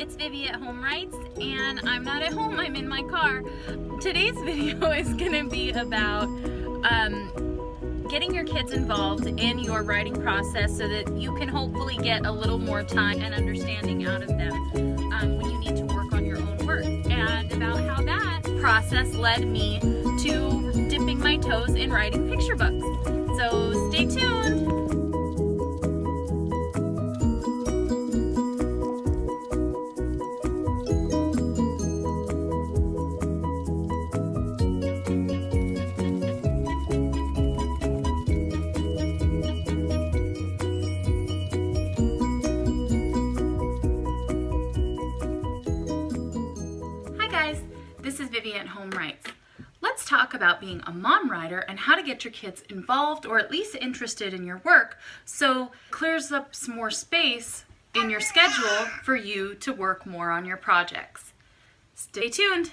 it's Vivi at Home Writes, and I'm not at home, I'm in my car. Today's video is gonna be about getting your kids involved in your writing process so that you can hopefully get a little more time and understanding out of them when you need to work on your own work, and about how that process led me to dipping my toes in writing picture books. So stay tuned. This is Vivi at Home Writes. Let's talk about being a mom writer and how to get your kids involved or at least interested in your work so it clears up some more space in your schedule for you to work more on your projects. Stay tuned.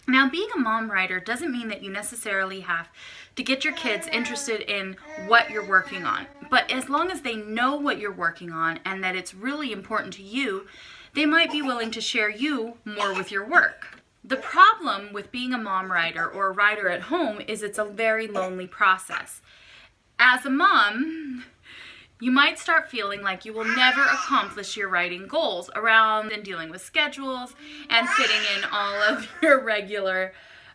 Now, being a mom writer doesn't mean that you necessarily have to get your kids interested in what you're working on, but as long as they know what you're working on and that it's really important to you, they might be willing to share you more with your work. The problem with being a mom writer or a writer at home is it's a very lonely process. As a mom, you might start feeling like you will never accomplish your writing goals around and dealing with schedules and fitting in all of your regular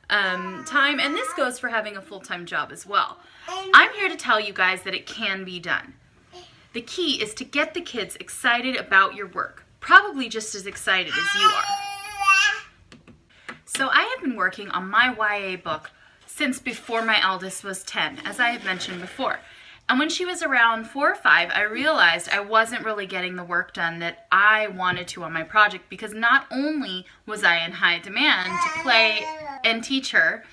time. And this goes for having a full-time job as well. I'm here to tell you guys that it can be done. The key is to get the kids excited about your work. Probably just as excited as you are. So I have been working on my YA book since before my eldest was 10, as I have mentioned before. And when she was around 4 or 5, I realized I wasn't really getting the work done that I wanted to on my project, because not only was I in high demand to play and teach her,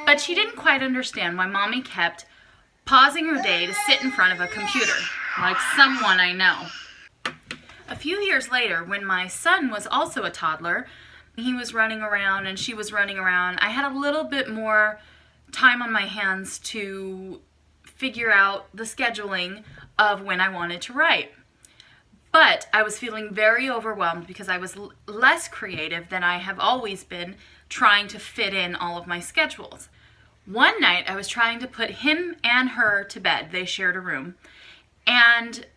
but she didn't quite understand why Mommy kept pausing her day to sit in front of a computer, like someone I know. A few years later, when my son was also a toddler, he was running around and she was running around, I had a little bit more time on my hands to figure out the scheduling of when I wanted to write. But I was feeling very overwhelmed because I was less creative than I have always been trying to fit in all of my schedules. One night I was trying to put him and her to bed. They shared a room. And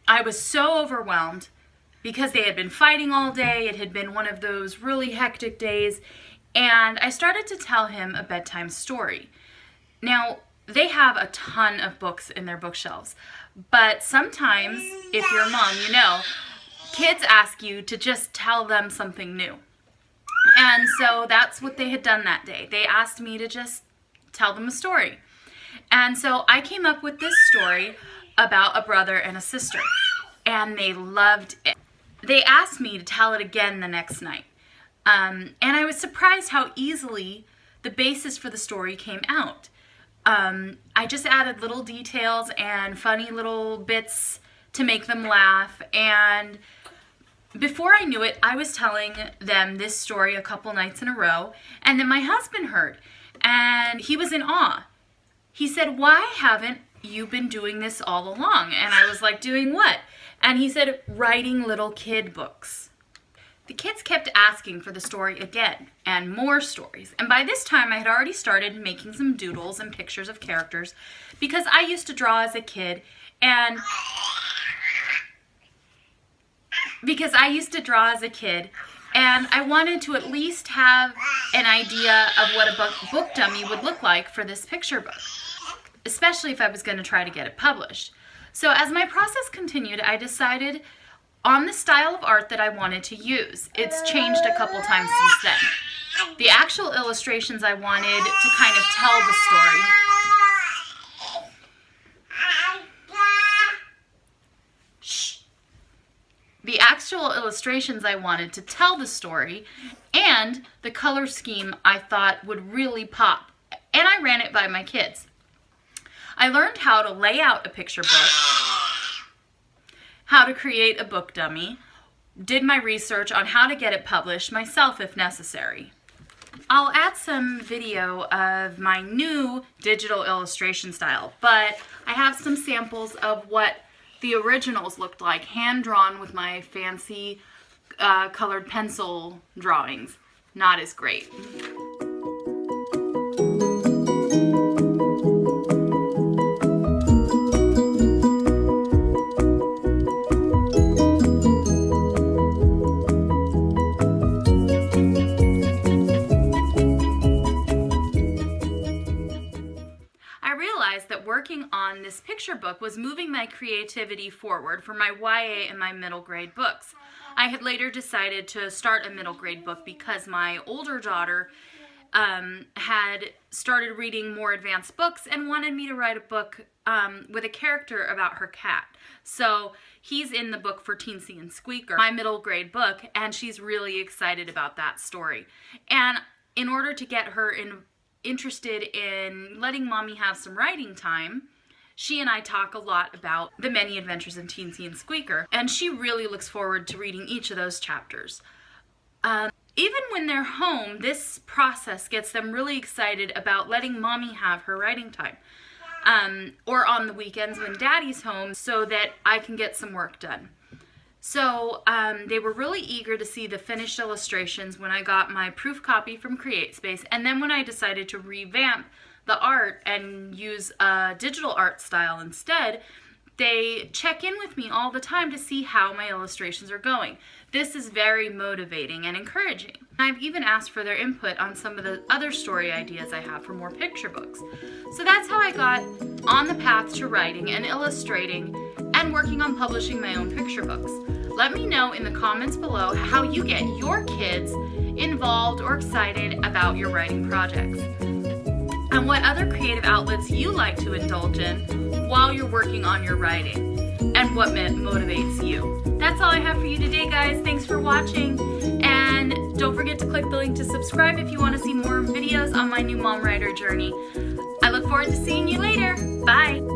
I was so overwhelmed because they had been fighting all day. It had been one of those really hectic days, and I started to tell him a bedtime story. Now, they have a ton of books in their bookshelves, but sometimes, if you're a mom, you know, kids ask you to just tell them something new. And so that's what they had done that day. They asked me to just tell them a story. And so I came up with this story about a brother and a sister, and they loved it. They asked me to tell it again the next night. And I was surprised how easily the basis for the story came out. I just added little details and funny little bits to make them laugh. And before I knew it, I was telling them this story a couple nights in a row. And then my husband heard, and he was in awe. He said, "Why haven't you been doing this all along?" And I was like, "Doing what?" And he said, "Writing little kid books." The kids kept asking for the story again and more stories. And by this time I had already started making some doodles and pictures of characters because I used to draw as a kid, and I wanted to at least have an idea of what a book dummy would look like for this picture book, especially if I was going to try to get it published. So as my process continued, I decided on the style of art that I wanted to use. It's changed a couple times since then. The actual illustrations I wanted to kind of tell the story. The actual illustrations I wanted to tell the story, and the color scheme I thought would really pop. And I ran it by my kids. I learned how to lay out a picture book, how to create a book dummy, did my research on how to get it published myself if necessary. I'll add some video of my new digital illustration style, but I have some samples of what the originals looked like, hand-drawn with my fancy colored pencil drawings. Not as great. That working on this picture book was moving my creativity forward for my YA and my middle grade books. I had later decided to start a middle grade book because my older daughter had started reading more advanced books and wanted me to write a book with a character about her cat. So he's in the book for Teensy and Squeaker, my middle grade book, and she's really excited about that story. And in order to get her interested in letting mommy have some writing time, she and I talk a lot about the many adventures of Teensy and Squeaker, and she really looks forward to reading each of those chapters. Even when they're home, this process gets them really excited about letting mommy have her writing time, or on the weekends when daddy's home, so that I can get some work done. So they were really eager to see the finished illustrations when I got my proof copy from CreateSpace, and then when I decided to revamp the art and use a digital art style instead, they check in with me all the time to see how my illustrations are going. This is very motivating and encouraging. I've even asked for their input on some of the other story ideas I have for more picture books. So that's how I got on the path to writing and illustrating and working on publishing my own picture books. Let me know in the comments below how you get your kids involved or excited about your writing projects, and what other creative outlets you like to indulge in while you're working on your writing, and what motivates you. That's all I have for you today, guys. Thanks for watching, and don't forget to click the link to subscribe if you want to see more videos on my new mom writer journey. I look forward to seeing you later. Bye!